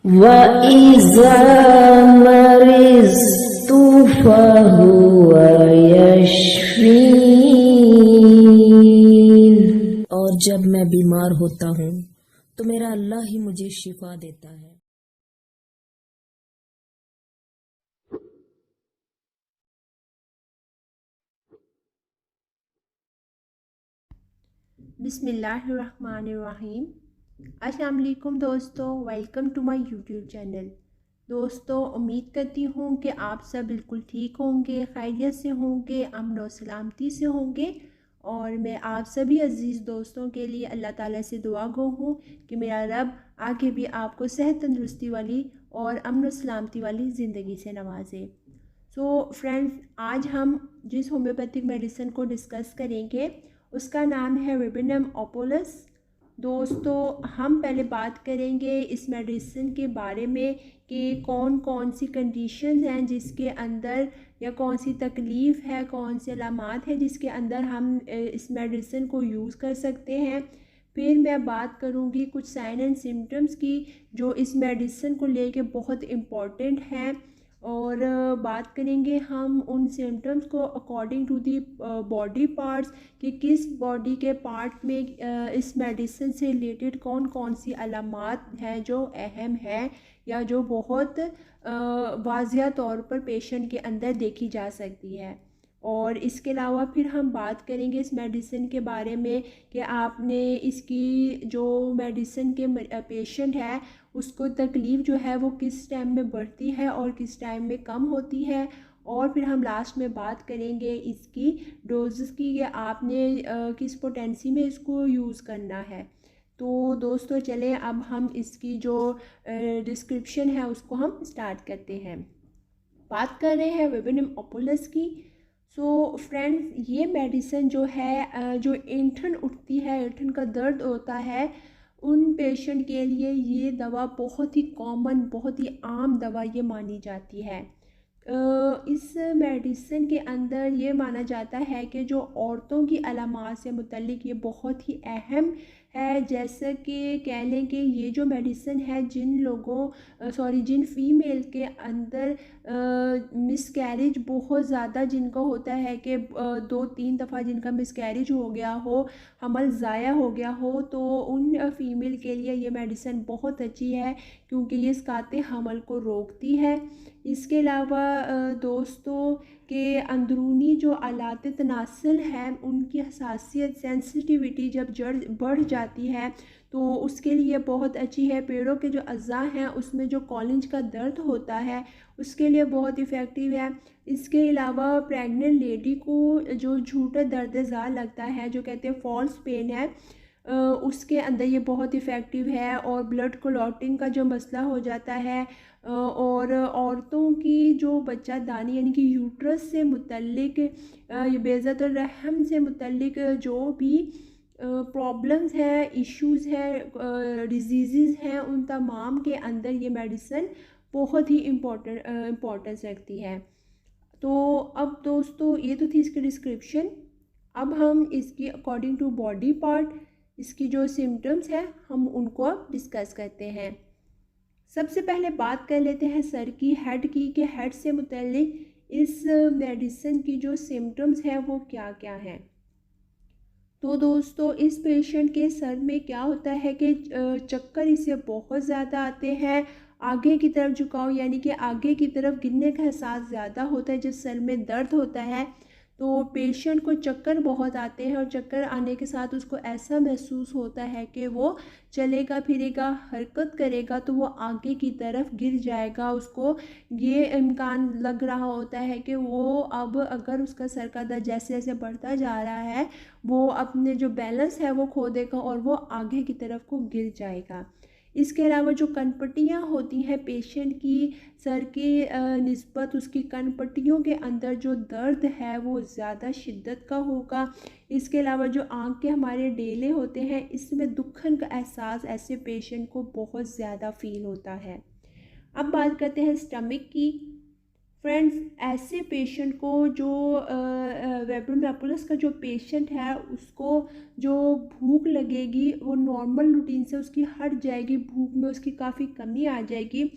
वइज़ा मरिज़्तु फहुव यशफ़ीन। और जब मैं बीमार होता हूँ तो मेरा अल्लाह ही मुझे शिफा देता है। बिस्मिल्लाहिर्रहमानिर्रहीम। अस्सलाम वालेकुम दोस्तों, welcome to my YouTube channel. दोस्तों, उम्मीद करती हूँ कि आप सब बिल्कुल ठीक होंगे, खैरियत से होंगे, अमन और सलामती से होंगे। और मैं आप सभी अज़ीज़ दोस्तों के लिए अल्लाह ताला से दुआ गो हूँ कि मेरा रब आगे भी आपको सेहत तंदुरुस्ती वाली और अमन और सलामती वाली ज़िंदगी से नवाजे। फ्रेंड्स, आज हम जिस होम्योपैथिक मेडिसिन को डिस्कस करेंगे उसका नाम है विबिनम ओपोलस। दोस्तों, हम पहले बात करेंगे इस मेडिसिन के बारे में कि कौन कौन सी कंडीशंस हैं जिसके अंदर, या कौन सी तकलीफ़ है, कौन से अलामात हैं जिसके अंदर हम इस मेडिसिन को यूज़ कर सकते हैं। फिर मैं बात करूँगी कुछ साइन एंड सिम्टम्स की जो इस मेडिसिन को लेके बहुत इम्पॉर्टेंट हैं। और बात करेंगे हम उन सिम्टम्स को according to the body parts कि किस बॉडी के पार्ट में इस मेडिसिन से रिलेटेड कौन कौन सी अलामात हैं जो अहम है या जो बहुत वाज़िया तौर पर पेशेंट के अंदर देखी जा सकती है। और इसके अलावा फिर हम बात करेंगे इस मेडिसिन के बारे में कि आपने इसकी जो मेडिसिन के पेशेंट है उसको तकलीफ़ जो है वो किस टाइम में बढ़ती है और किस टाइम में कम होती है। और फिर हम लास्ट में बात करेंगे इसकी डोजेस की कि आपने किस पोटेंसी में इसको यूज़ करना है। तो दोस्तों, चलें अब हम इसकी जो डिस्क्रिप्शन है उसको हम स्टार्ट करते हैं। बात कर रहे हैं विबिनम ओपोलस की। फ्रेंड्स, ये मेडिसिन जो है जो ऐंठन उठती है, ऐंठन का दर्द होता है, उन पेशेंट के लिए ये दवा बहुत ही कॉमन, बहुत ही आम दवा ये मानी जाती है। इस मेडिसिन के अंदर ये माना जाता है कि जो औरतों की अलामात से मुतल्लिक ये बहुत ही अहम है। जैसे कि कह लें कि ये जो मेडिसिन है जिन फीमेल के अंदर मिसकैरेज बहुत ज़्यादा जिनका होता है कि 2-3 दफ़ा जिनका मिसकैरेज हो गया हो, हमल ज़ाया हो गया हो, तो उन फीमेल के लिए ये मेडिसिन बहुत अच्छी है क्योंकि ये इसकाते हमल को रोकती है। इसके अलावा दोस्तों के अंदरूनी जो आलात तनासल हैं उनकी हसासियत, सेंसिटिविटी जब बढ़ जाती है तो उसके लिए बहुत अच्छी है। पेड़ों के जो अज़ा हैं उसमें जो कॉलिंज का दर्द होता है उसके लिए बहुत इफ़ेक्टिव है। इसके अलावा प्रेग्नेंट लेडी को जो झूठा दर्द ज़ा लगता है, जो कहते हैं फॉल्स पेन है, उसके अंदर ये बहुत इफ़ेक्टिव है। और ब्लड क्लॉटिंग का जो मसला हो जाता है, और औरतों की जो बच्चादानी यानी कि यूट्रस से मुतल्लिक, बेज़ातुर रहम से मुतल्लिक जो भी प्रॉब्लम्स हैं, इश्यूज़ हैं, डिजीज़ हैं, उन तमाम के अंदर ये मेडिसिन बहुत ही इम्पोर्टेंस रखती है। तो अब दोस्तों, ये तो थी इसकी डिस्क्रिप्शन। अब हम इसकी अकॉर्डिंग टू बॉडी पार्ट, इसकी जो सिम्टम्स हैं हम उनको अब डिस्कस करते हैं। सबसे पहले बात कर लेते हैं सर की, हेड की, कि हेड से मुतल्लिक इस मेडिसिन की जो सिम्टम्स हैं वो क्या क्या हैं। तो दोस्तों, इस पेशेंट के सर में क्या होता है कि चक्कर इसे बहुत ज़्यादा आते हैं, आगे की तरफ झुकाव यानी कि आगे की तरफ गिरने का एहसास ज़्यादा होता है जब सर में दर्द होता है। तो पेशेंट को चक्कर बहुत आते हैं और चक्कर आने के साथ उसको ऐसा महसूस होता है कि वो चलेगा फिरेगा, हरकत करेगा तो वो आगे की तरफ गिर जाएगा। उसको ये इम्कान लग रहा होता है कि वो अब अगर उसका सर का दर्द जैसे जैसे बढ़ता जा रहा है वो अपने जो बैलेंस है वो खो देगा और वो आगे की तरफ को गिर जाएगा। इसके अलावा जो कनपट्टियाँ होती हैं पेशेंट की, सर की निस्बत उसकी कनपट्टियों के अंदर जो दर्द है वो ज़्यादा शिद्दत का होगा। इसके अलावा जो आँख के हमारे डेले होते हैं इसमें दुखन का एहसास ऐसे पेशेंट को बहुत ज़्यादा फील होता है। अब बात करते हैं स्टमक की। फ्रेंड्स, ऐसे पेशेंट को जो वेबरमेपुलस का जो पेशेंट है उसको जो भूख लगेगी वो नॉर्मल रूटीन से उसकी हट जाएगी, भूख में उसकी काफ़ी कमी आ जाएगी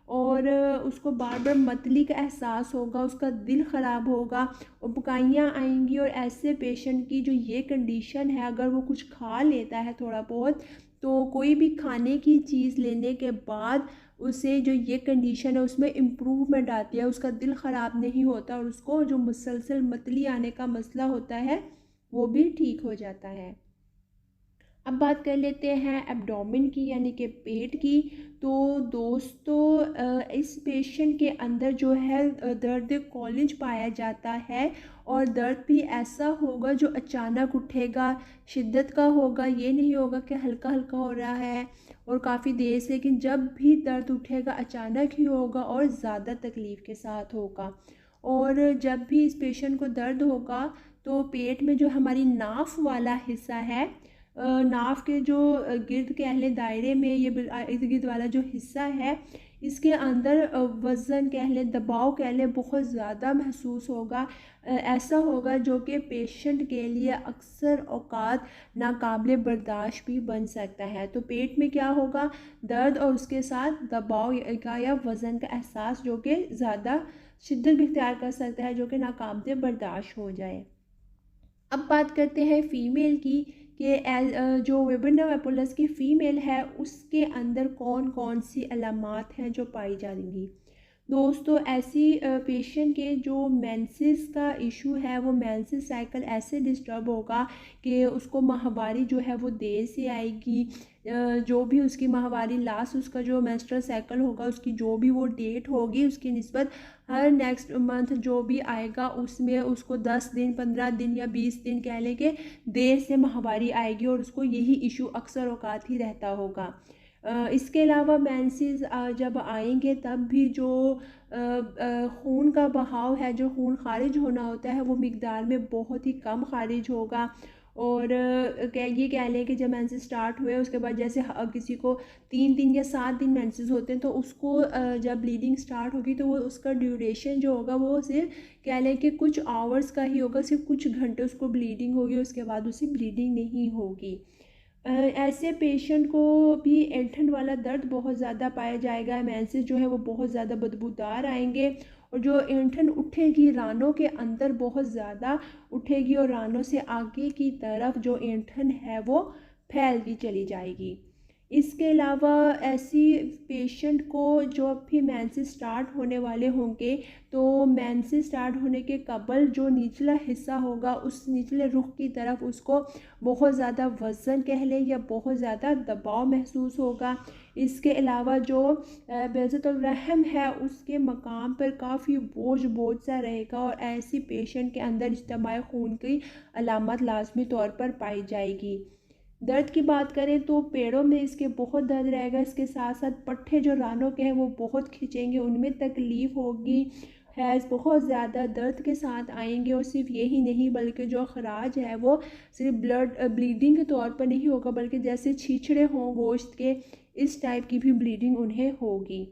और उसको बार बार मतली का एहसास होगा, उसका दिल ख़राब होगा और बुकाइयाँ आएंगी। और ऐसे पेशेंट की जो ये कंडीशन है, अगर वो कुछ खा लेता है थोड़ा बहुत, तो कोई भी खाने की चीज़ लेने के बाद उसे जो ये कंडीशन है उसमें इम्प्रूवमेंट आती है, उसका दिल ख़राब नहीं होता और उसको जो मुसलसल मतली आने का मसला होता है वो भी ठीक हो जाता है। अब बात कर लेते हैं एब्डोमेन की, यानी कि पेट की। तो दोस्तों, इस पेशेंट के अंदर जो है दर्द कॉलिज पाया जाता है और दर्द भी ऐसा होगा जो अचानक उठेगा, शिद्दत का होगा। ये नहीं होगा कि हल्का हल्का हो रहा है और काफ़ी देर से, लेकिन जब भी दर्द उठेगा अचानक ही होगा और ज़्यादा तकलीफ़ के साथ होगा। और जब भी इस पेशेंट को दर्द होगा तो पेट में जो हमारी नाफ वाला हिस्सा है, नाफ के जो गिर्द कह लें दायरे में, ये इर्द गिर्द वाला जो हिस्सा है, इसके अंदर वज़न कह लें, दबाव कह लें, बहुत ज़्यादा महसूस होगा। ऐसा होगा जो कि पेशेंट के लिए अक्सर औक़ात नाकाबिले बर्दाश्त भी बन सकता है। तो पेट में क्या होगा, दर्द और उसके साथ दबाव का या वज़न का एहसास जो कि ज़्यादा शिद्दत भी इख्तियार कर सकता है, जो कि नाकाबिले बर्दाश्त हो जाए। अब बात करते हैं फ़ीमेल की कि जो वेबरमेपुलस की फ़ीमेल है उसके अंदर कौन कौन सी अलामात हैं जो पाई जाएंगी। दोस्तों, ऐसी पेशेंट के जो मेंसेस का इशू है, वो मेंसेस साइकिल ऐसे डिस्टर्ब होगा कि उसको माहवारी जो है वो देर से आएगी। जो भी उसकी माहवारी लास्ट उसका जो मेंस्ट्रुअल साइकिल होगा, उसकी जो भी वो डेट होगी उसकी निस्बत हर नेक्स्ट मंथ जो भी आएगा उसमें उसको 10 दिन 15 दिन या 20 दिन कह लें कि देर से माहवारी आएगी और उसको यही इशू अक्सर औकात ही रहता होगा। इसके अलावा मेंसेस जब आएंगे तब भी जो खून का बहाव है, जो खून खारिज होना होता है, वो मिकदार में बहुत ही कम खारिज होगा। और ये कह लें कि जब मेंसेस स्टार्ट हुए उसके बाद जैसे किसी को 3 दिन या 7 दिन मेंसेस होते हैं तो उसको जब ब्लीडिंग स्टार्ट होगी तो वो उसका ड्यूरेशन जो होगा वो सिर्फ कह लें कि कुछ आवर्स का ही होगा, सिर्फ कुछ घंटे उसको ब्लीडिंग होगी, उसके बाद उसे ब्लीडिंग नहीं होगी। ऐसे पेशेंट को भी ऐंठन वाला दर्द बहुत ज़्यादा पाया जाएगा। मेंसेस जो है वो बहुत ज़्यादा बदबूदार आएंगे और जो ऐंठन उठेगी रानों के अंदर बहुत ज़्यादा उठेगी और रानों से आगे की तरफ जो ऐंठन है वो फैलती चली जाएगी। इसके अलावा ऐसी पेशेंट को जब भी मेंसेस स्टार्ट होने वाले होंगे तो मेंसेस स्टार्ट होने के कबल जो निचला हिस्सा होगा उस निचले रुख की तरफ उसको बहुत ज़्यादा वज़न कह लें या बहुत ज़्यादा दबाव महसूस होगा। इसके अलावा जो बेज़तुल रहम है उसके मकाम पर काफ़ी बोझ बोझ सा रहेगा और ऐसी पेशेंट के अंदर इज्तिमाई खून की अलामत लाजमी तौर पर पाई जाएगी। दर्द की बात करें तो पेड़ों में इसके बहुत दर्द रहेगा, इसके साथ साथ पट्टे जो रानों के हैं वो बहुत खिंचेंगे, उनमें तकलीफ़ होगी, हैज़ बहुत ज़्यादा दर्द के साथ आएंगे। और सिर्फ यही नहीं बल्कि जो खराज है वो सिर्फ ब्लीडिंग के तौर पर नहीं होगा बल्कि जैसे छीछड़े हों गोश्त के, इस टाइप की भी ब्लीडिंग उन्हें होगी।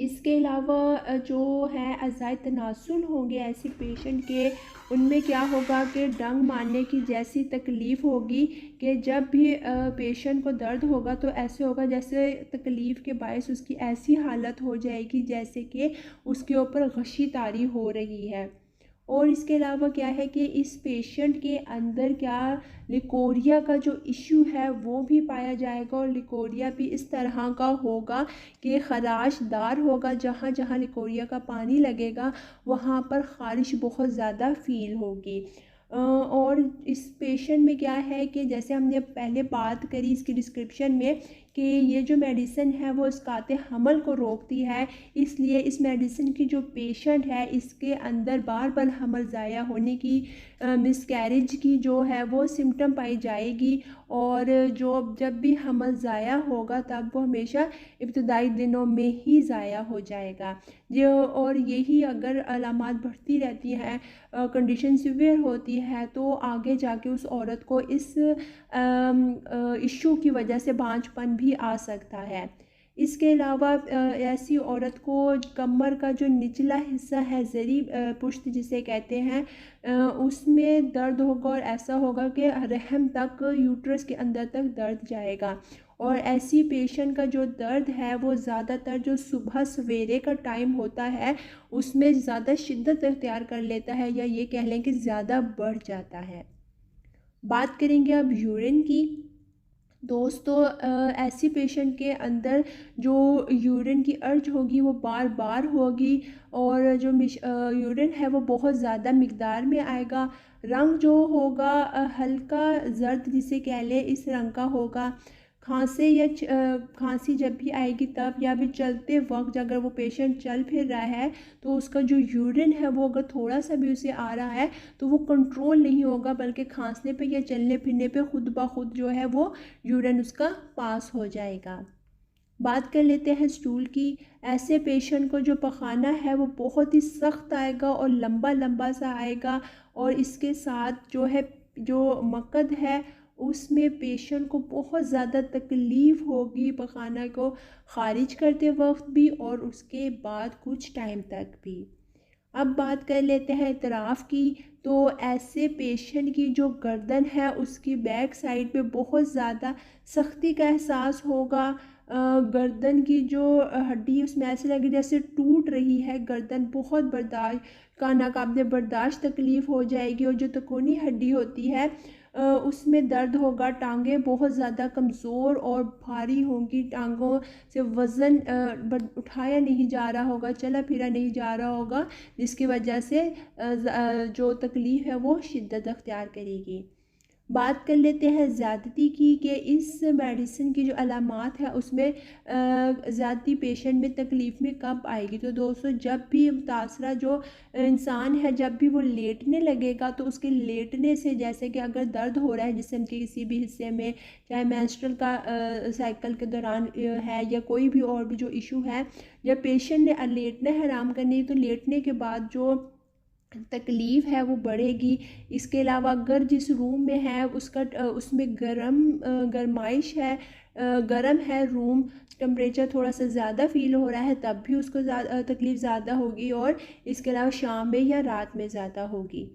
इसके अलावा जो है अज़ाए तनासुल होंगे ऐसे पेशेंट के, उनमें क्या होगा कि डंग मारने की जैसी तकलीफ़ होगी कि जब भी पेशेंट को दर्द होगा तो ऐसे होगा जैसे तकलीफ़ के बायस उसकी ऐसी हालत हो जाएगी जैसे कि उसके ऊपर गशी तारी हो रही है। और इसके अलावा क्या है कि इस पेशेंट के अंदर क्या लिकोरिया का जो इशू है वो भी पाया जाएगा और लिकोरिया भी इस तरह का होगा कि खराशदार होगा, जहाँ जहाँ लिकोरिया का पानी लगेगा वहाँ पर ख़ारिश बहुत ज़्यादा फ़ील होगी। और इस पेशेंट में क्या है कि जैसे हमने पहले बात करी इसकी डिस्क्रिप्शन में कि ये जो मेडिसिन है वो इसकाते हमल को रोकती है, इसलिए इस मेडिसिन की जो पेशेंट है इसके अंदर बार बार हमल ज़ाया होने की, मिसकैरेज की जो है वो सिम्टम पाई जाएगी। और जो जब भी हमल ज़ाया होगा तब वो हमेशा इब्तदाई दिनों में ही ज़ाया हो जाएगा जो, और यही अगर अलामात बढ़ती रहती हैं, कंडीशन सीवियर होती है तो आगे जाके उस औरत को इस इशू की वजह से बांझपन भी आ सकता है। इसके अलावा ऐसी औरत को कमर का जो निचला हिस्सा है, ज़री पुश्त जिसे कहते हैं, उसमें दर्द होगा और ऐसा होगा कि रहम तक, यूट्रस के अंदर तक दर्द जाएगा। और ऐसी पेशेंट का जो दर्द है वो ज़्यादातर जो सुबह सवेरे का टाइम होता है उसमें ज़्यादा शिद्दत अख्तियार कर लेता है, या ये कह लें कि ज़्यादा बढ़ जाता है। बात करेंगे अब यूरिन की। दोस्तों ऐसी पेशेंट के अंदर जो यूरिन की अर्ज होगी वो बार बार होगी, और जो यूरिन है वो बहुत ज़्यादा मिक़दार में आएगा। रंग जो होगा हल्का जर्द जिसे कह लें, इस रंग का होगा। खांसी जब भी आएगी तब, या भी चलते वक्त अगर वो पेशेंट चल फिर रहा है तो उसका जो यूरिन है वो अगर थोड़ा सा भी उसे आ रहा है तो वो कंट्रोल नहीं होगा, बल्कि खांसने पे या चलने फिरने पे खुद ब खुद जो है वो यूरिन उसका पास हो जाएगा। बात कर लेते हैं स्टूल की। ऐसे पेशेंट को जो पखाना है वो बहुत ही सख्त आएगा और लंबा लंबा सा आएगा, और इसके साथ जो है जो मकद है उसमें पेशेंट को बहुत ज़्यादा तकलीफ़ होगी पखाना को ख़ारिज करते वक्त भी और उसके बाद कुछ टाइम तक भी। अब बात कर लेते हैं इतराफ़ की। तो ऐसे पेशेंट की जो गर्दन है उसकी बैक साइड पे बहुत ज़्यादा सख्ती का एहसास होगा। गर्दन की जो हड्डी उसमें ऐसे लगे जैसे टूट रही है, गर्दन बहुत बर्दाश्त का नाकाबिले बर्दाश्त तकलीफ़ हो जाएगी, और जो तकोनी हड्डी होती है उसमें दर्द होगा। टांगें बहुत ज़्यादा कमज़ोर और भारी होंगी, टांगों से वज़न उठाया नहीं जा रहा होगा, चला फिरा नहीं जा रहा होगा, जिसकी वजह से जो तकलीफ़ है वो शिद्दत अख्तियार करेगी। बात कर लेते हैं ज़्यादती की, कि इस मेडिसिन की जो अलामात है उसमें ज़्यादती पेशेंट में तकलीफ़ में कब आएगी। तो दोस्तों जब भी मुतासरा जो इंसान है जब भी वो लेटने लगेगा तो उसके लेटने से, जैसे कि अगर दर्द हो रहा है जिस्म के किसी भी हिस्से में, चाहे मेंस्ट्रुअल का साइकिल के दौरान है या कोई भी और भी जो इशू है, जब पेशेंट ने लेटना है आराम करने, तो लेटने के बाद जो तकलीफ़ है वो बढ़ेगी। इसके अलावा अगर जिस रूम में है उसका उसमें गरमाइश है, गर्म है रूम, टेम्परेचर थोड़ा सा ज़्यादा फ़ील हो रहा है, तब भी उसको तकलीफ़ ज़्यादा होगी, और इसके अलावा शाम में या रात में ज़्यादा होगी।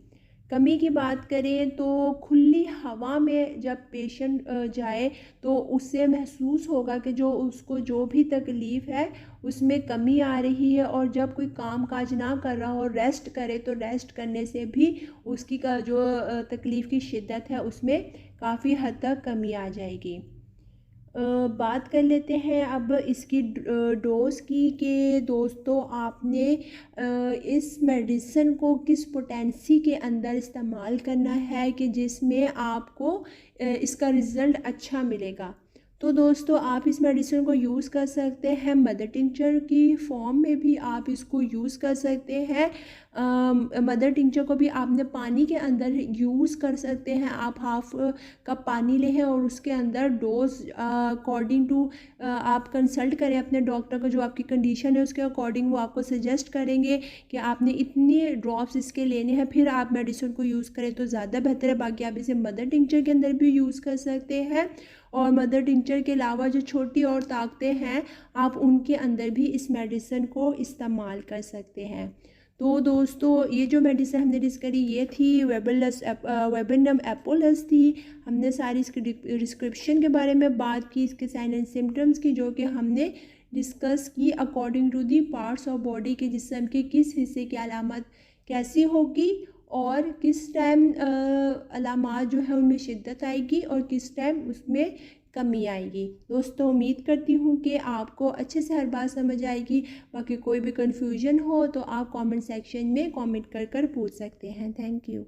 कमी की बात करें तो खुली हवा में जब पेशेंट जाए तो उससे महसूस होगा कि जो उसको जो भी तकलीफ़ है उसमें कमी आ रही है, और जब कोई काम काज ना कर रहा हो रेस्ट करे तो रेस्ट करने से भी उसकी का जो तकलीफ़ की शिद्दत है उसमें काफ़ी हद तक कमी आ जाएगी। बात कर लेते हैं अब इसकी डोज़ की, कि दोस्तों आपने इस मेडिसिन को किस पोटेंसी के अंदर इस्तेमाल करना है कि जिसमें आपको इसका रिज़ल्ट अच्छा मिलेगा। तो दोस्तों आप इस मेडिसिन को यूज़ कर सकते हैं मदर टिंचर की फॉर्म में भी आप इसको यूज़ कर सकते हैं। मदर टिंचर को भी आपने पानी के अंदर यूज़ कर सकते हैं। आप हाफ कप पानी लें और उसके अंदर डोज अकॉर्डिंग टू आप कंसल्ट करें अपने डॉक्टर को, जो आपकी कंडीशन है उसके अकॉर्डिंग वो आपको सजेस्ट करेंगे कि आपने इतनी ड्रॉप्स इसके लेने हैं, फिर आप मेडिसिन को यूज़ करें तो ज़्यादा बेहतर है। बाकी आप इसे मदर टिंचर के अंदर भी यूज़ कर सकते हैं, और मदर टिंचर के अलावा जो छोटी और ताकतें हैं आप उनके अंदर भी इस मेडिसिन को इस्तेमाल कर सकते हैं। तो दोस्तों ये जो मेडिसिन हमने डिस्कस करी ये थी वेबिनम एपोलस थी। हमने सारी इसकी डिस्क्रिप्शन के बारे में बात की, इसके साइन एंड सिम्टम्स की, जो कि हमने डिस्कस की according to the parts of body के जिस्म के किस हिस्से की अलामत कैसी होगी, और किस टाइम अलामात जो है उनमें शिद्दत आएगी और किस टाइम उसमें कमी आएगी। दोस्तों उम्मीद करती हूँ कि आपको अच्छे से हर बात समझ आएगी। बाकी कोई भी कन्फ्यूजन हो तो आप कमेंट सेक्शन में कमेंट कर पूछ सकते हैं। Thank you.